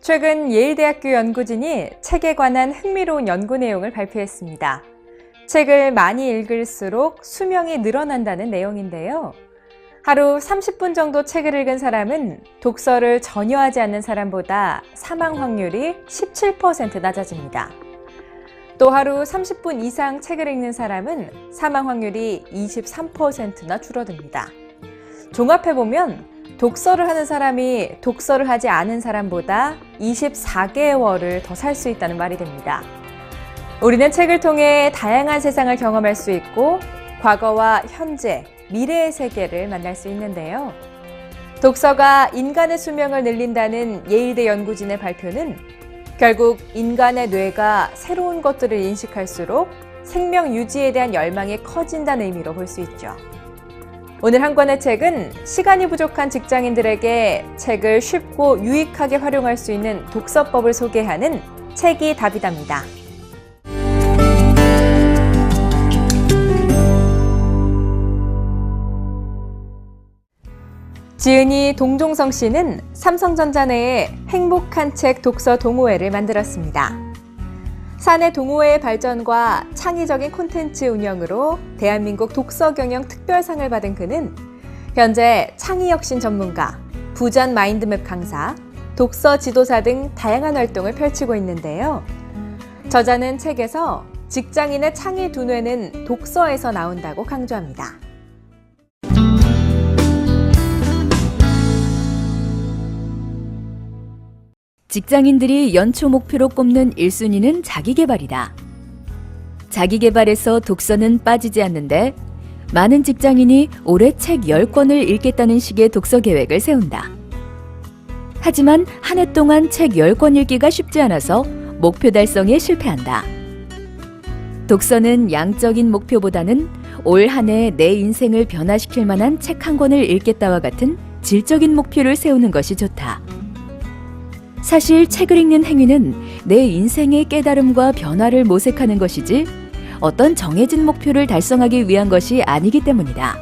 최근 예일대학교 연구진이 책에 관한 흥미로운 연구 내용을 발표했습니다. 책을 많이 읽을수록 수명이 늘어난다는 내용인데요. 하루 30분 정도 책을 읽은 사람은 독서를 전혀 하지 않는 사람보다 사망 확률이 17% 낮아집니다. 또 하루 30분 이상 책을 읽는 사람은 사망 확률이 23%나 줄어듭니다. 종합해보면 독서를 하는 사람이 독서를 하지 않은 사람보다 24개월을 더 살 수 있다는 말이 됩니다. 우리는 책을 통해 다양한 세상을 경험할 수 있고 과거와 현재, 미래의 세계를 만날 수 있는데요. 독서가 인간의 수명을 늘린다는 예일대 연구진의 발표는 결국 인간의 뇌가 새로운 것들을 인식할수록 생명 유지에 대한 열망이 커진다는 의미로 볼 수 있죠. 오늘 한 권의 책은 시간이 부족한 직장인들에게 책을 쉽고 유익하게 활용할 수 있는 독서법을 소개하는 책이 답이답니다. 지은이 동종성 씨는 삼성전자 내에 행복한 책 독서 동호회를 만들었습니다. 사내 동호회의 발전과 창의적인 콘텐츠 운영으로 대한민국 독서경영 특별상을 받은 그는 현재 창의혁신 전문가, 부전 마인드맵 강사, 독서 지도사 등 다양한 활동을 펼치고 있는데요. 저자는 책에서 직장인의 창의 두뇌는 독서에서 나온다고 강조합니다. 직장인들이 연초 목표로 꼽는 1순위는 자기계발이다. 자기계발에서 독서는 빠지지 않는데 많은 직장인이 올해 책 10권을 읽겠다는 식의 독서 계획을 세운다. 하지만 한 해 동안 책 10권 읽기가 쉽지 않아서 목표 달성에 실패한다. 독서는 양적인 목표보다는 올 한 해 내 인생을 변화시킬 만한 책 한 권을 읽겠다와 같은 질적인 목표를 세우는 것이 좋다. 사실 책을 읽는 행위는 내 인생의 깨달음과 변화를 모색하는 것이지 어떤 정해진 목표를 달성하기 위한 것이 아니기 때문이다.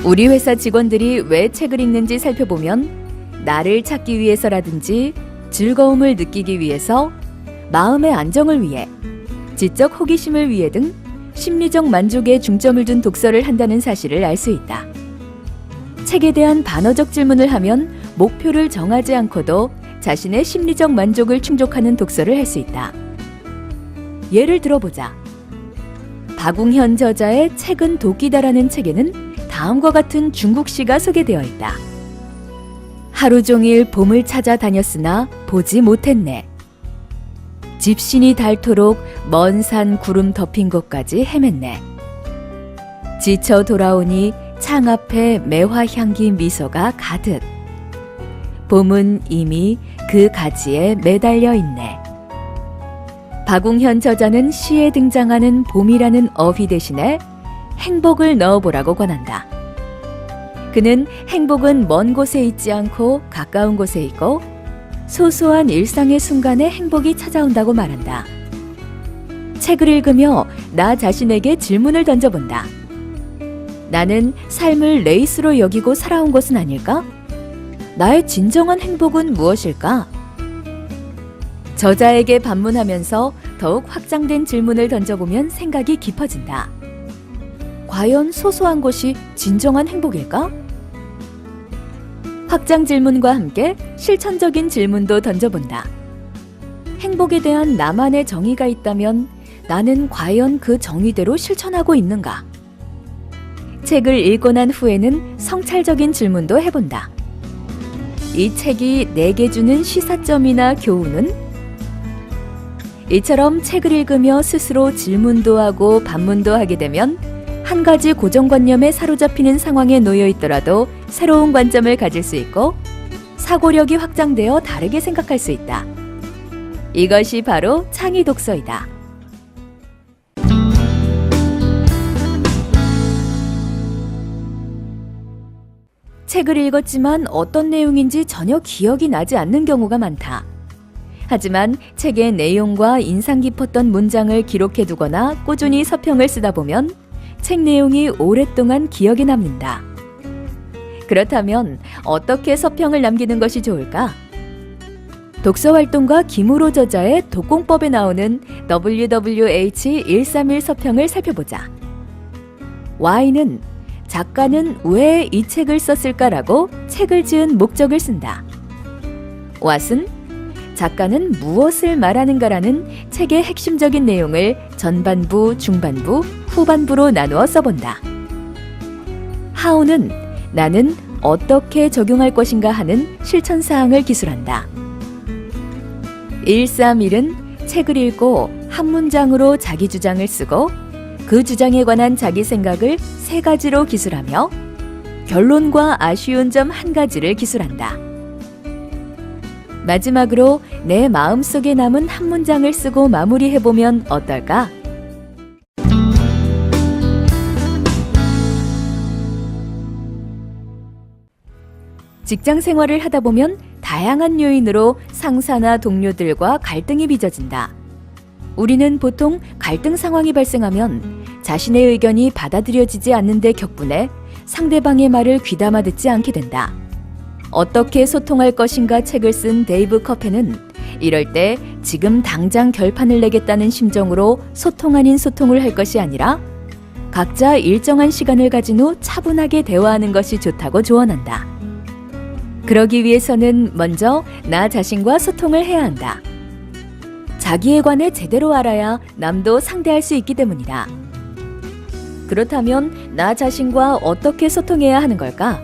우리 회사 직원들이 왜 책을 읽는지 살펴보면 나를 찾기 위해서라든지 즐거움을 느끼기 위해서, 마음의 안정을 위해, 지적 호기심을 위해 등 심리적 만족에 중점을 둔 독서를 한다는 사실을 알 수 있다. 책에 대한 반어적 질문을 하면 목표를 정하지 않고도 자신의 심리적 만족을 충족하는 독서를 할 수 있다. 예를 들어보자. 박웅현 저자의 책은 도끼다라는 책에는 다음과 같은 중국시가 소개되어 있다. 하루 종일 봄을 찾아다녔으나 보지 못했네. 집신이 닳도록 먼 산 구름 덮인 곳까지 헤맸네. 지쳐 돌아오니 창 앞에 매화향기 미소가 가득. 봄은 이미 그 가지에 매달려 있네. 박웅현 저자는 시에 등장하는 봄이라는 어휘 대신에 행복을 넣어보라고 권한다. 그는 행복은 먼 곳에 있지 않고 가까운 곳에 있고 소소한 일상의 순간에 행복이 찾아온다고 말한다. 책을 읽으며 나 자신에게 질문을 던져본다. 나는 삶을 레이스로 여기고 살아온 것은 아닐까? 나의 진정한 행복은 무엇일까? 저자에게 반문하면서 더욱 확장된 질문을 던져보면 생각이 깊어진다. 과연 소소한 것이 진정한 행복일까? 확장 질문과 함께 실천적인 질문도 던져본다. 행복에 대한 나만의 정의가 있다면 나는 과연 그 정의대로 실천하고 있는가? 책을 읽고 난 후에는 성찰적인 질문도 해본다. 이 책이 내게 주는 시사점이나 교훈은? 이처럼 책을 읽으며 스스로 질문도 하고 반문도 하게 되면 한 가지 고정관념에 사로잡히는 상황에 놓여 있더라도 새로운 관점을 가질 수 있고 사고력이 확장되어 다르게 생각할 수 있다. 이것이 바로 창의 독서이다. 책을 읽었지만 어떤 내용인지 전혀 기억이 나지 않는 경우가 많다. 하지만 책의 내용과 인상 깊었던 문장을 기록해두거나 꾸준히 서평을 쓰다 보면 책 내용이 오랫동안 기억에 남는다. 그렇다면 어떻게 서평을 남기는 것이 좋을까? 독서 활동가 김우로 저자의 독공법에 나오는 WWH131 서평을 살펴보자. Y는 작가는 왜 이 책을 썼을까라고 책을 지은 목적을 쓴다. What은 작가는 무엇을 말하는가라는 책의 핵심적인 내용을 전반부, 중반부, 후반부로 나누어 써본다. How는 나는 어떻게 적용할 것인가 하는 실천사항을 기술한다. 131은 책을 읽고 한 문장으로 자기 주장을 쓰고 그 주장에 관한 자기 생각을 3가지로 기술하며 결론과 아쉬운 점 1가지를 기술한다. 마지막으로 내 마음속에 남은 한 문장을 쓰고 마무리해보면 어떨까? 직장 생활을 하다 보면 다양한 요인으로 상사나 동료들과 갈등이 빚어진다. 우리는 보통 갈등 상황이 발생하면 자신의 의견이 받아들여지지 않는 데 격분해 상대방의 말을 귀담아 듣지 않게 된다. 어떻게 소통할 것인가 책을 쓴 데이브 커페는 이럴 때 지금 당장 결판을 내겠다는 심정으로 소통 아닌 소통을 할 것이 아니라 각자 일정한 시간을 가진 후 차분하게 대화하는 것이 좋다고 조언한다. 그러기 위해서는 먼저 나 자신과 소통을 해야 한다. 자기에 관해 제대로 알아야 남도 상대할 수 있기 때문이다. 그렇다면 나 자신과 어떻게 소통해야 하는 걸까?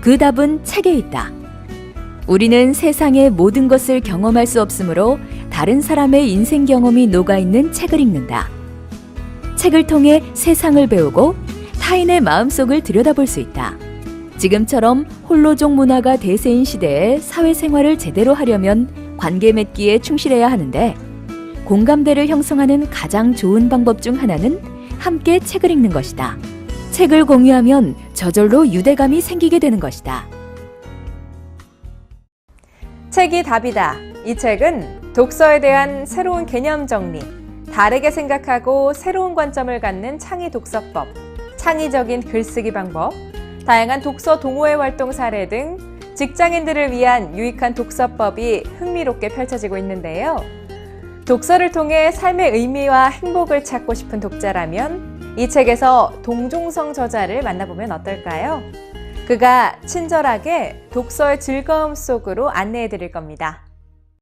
그 답은 책에 있다. 우리는 세상의 모든 것을 경험할 수 없으므로 다른 사람의 인생 경험이 녹아있는 책을 읽는다. 책을 통해 세상을 배우고 타인의 마음속을 들여다볼 수 있다. 지금처럼 홀로족 문화가 대세인 시대에 사회생활을 제대로 하려면 관계 맺기에 충실해야 하는데 공감대를 형성하는 가장 좋은 방법 중 하나는 함께 책을 읽는 것이다. 책을 공유하면 저절로 유대감이 생기게 되는 것이다. 책이 답이다. 이 책은 독서에 대한 새로운 개념 정리, 다르게 생각하고 새로운 관점을 갖는 창의 독서법, 창의적인 글쓰기 방법, 다양한 독서 동호회 활동 사례 등 직장인들을 위한 유익한 독서법이 흥미롭게 펼쳐지고 있는데요. 독서를 통해 삶의 의미와 행복을 찾고 싶은 독자라면 이 책에서 동종성 저자를 만나보면 어떨까요? 그가 친절하게 독서의 즐거움 속으로 안내해 드릴 겁니다.